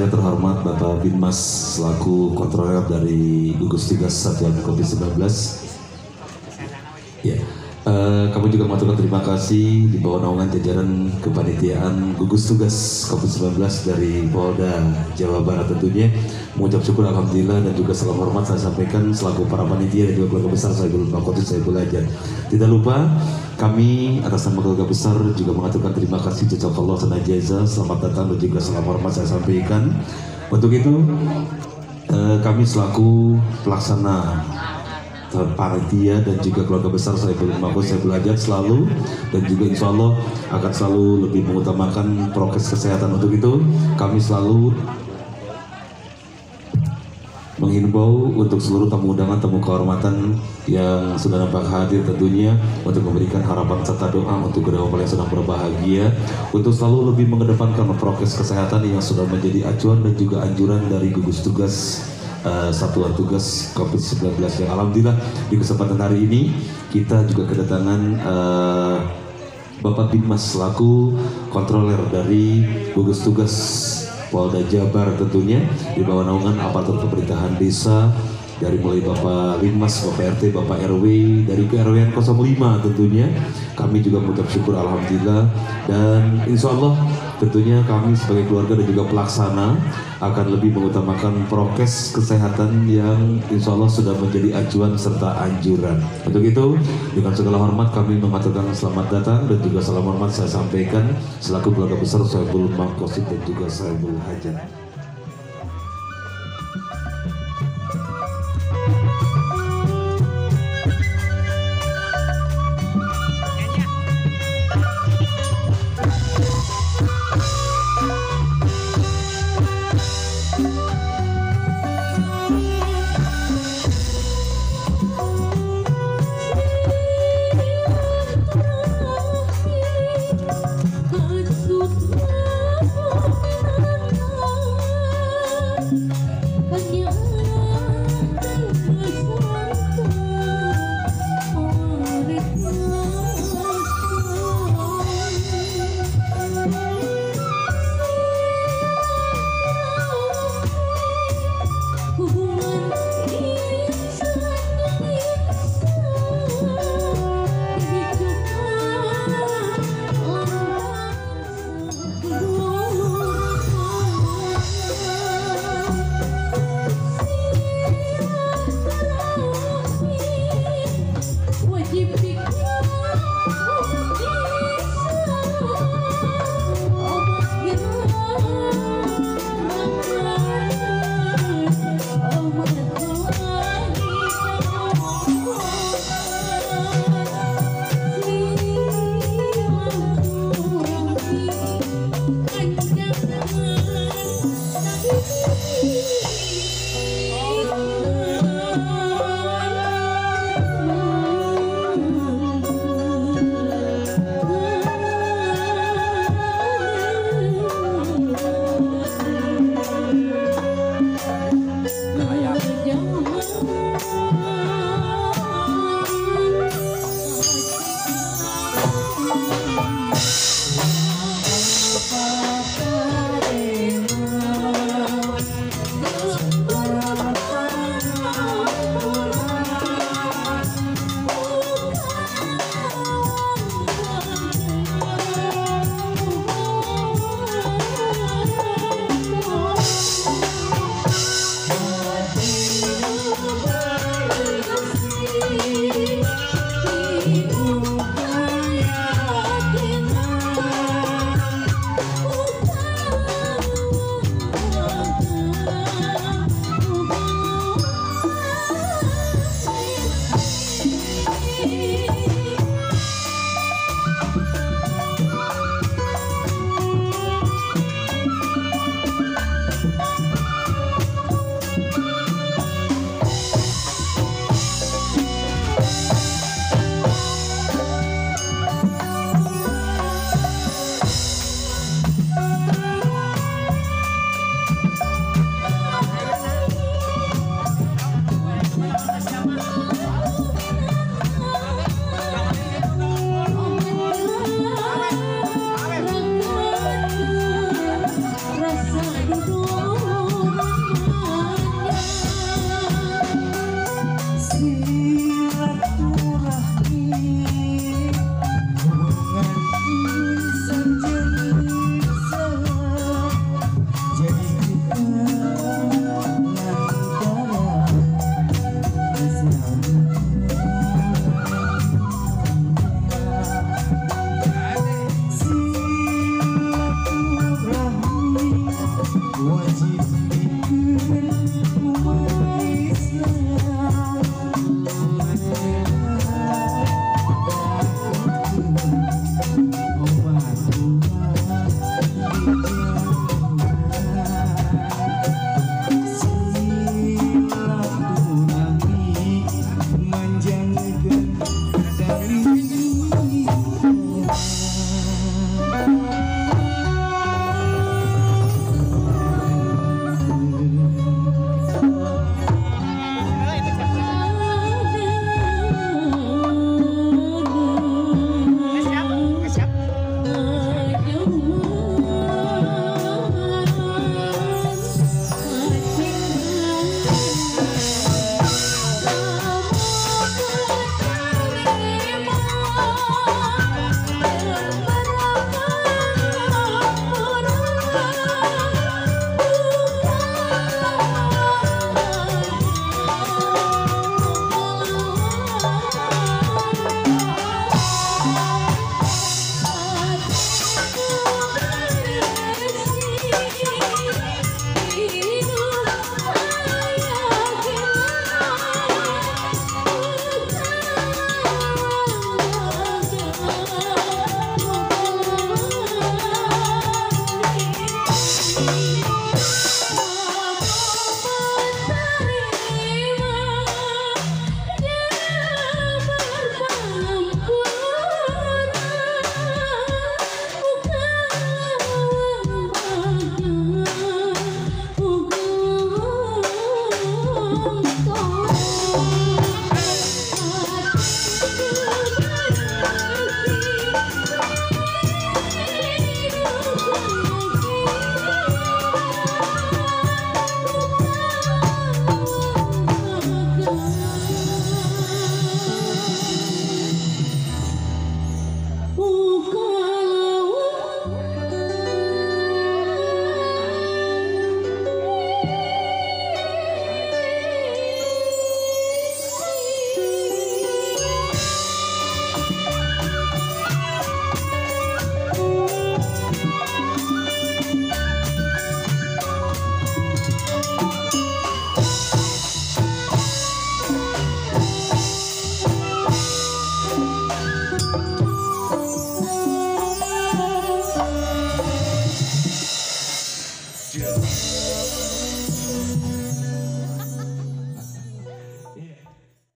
saya terhormat Bapak Binmas selaku kontroler dari gugus tugas Satuan COVID-19. Ya, kami juga mengaturkan terima kasih di bawah naungan jajaran kepanitiaan gugus tugas COVID-19 dari Polda Jawa Barat tentunya. Mengucap syukur alhamdulillah dan juga salam hormat saya sampaikan selaku para panitia dan juga keluarga besar Saibul Makotis Saibul Hajat. Tidak lupa kami atas nama keluarga besar juga mengaturkan terima kasih jazakallah khairan jazaa, selamat datang dan juga salam hormat saya sampaikan. Untuk itu kami selaku pelaksana panitia dan juga keluarga besar Saibul Makotis Saibul Hajat selalu dan juga insya Allah akan selalu lebih mengutamakan prokes kesehatan. Untuk itu kami selalu menghimbau untuk seluruh tamu undangan, tamu kehormatan yang sudah nampak hadir tentunya untuk memberikan harapan serta doa untuk kedua mempelai yang sedang berbahagia untuk selalu lebih mengedepankan prokes kesehatan yang sudah menjadi acuan dan juga anjuran dari gugus tugas Satuan Tugas COVID-19 yang alhamdulillah di kesempatan hari ini kita juga kedatangan Bapak Binmas selaku kontroler dari gugus tugas Polda Jabar tentunya di bawah naungan aparatur pemerintahan desa dari mulai Bapak Binmas, Bapak RT, Bapak RW dari KRW 05 tentunya. Kami juga mengucap syukur alhamdulillah dan insya Allah tentunya kami sebagai keluarga dan juga pelaksana akan lebih mengutamakan prokes kesehatan yang insya Allah sudah menjadi acuan serta anjuran. Untuk itu dengan segala hormat kami mengaturkan selamat datang dan juga salam hormat saya sampaikan selaku keluarga besar Saibul Makotis dan juga Saibul Hajat.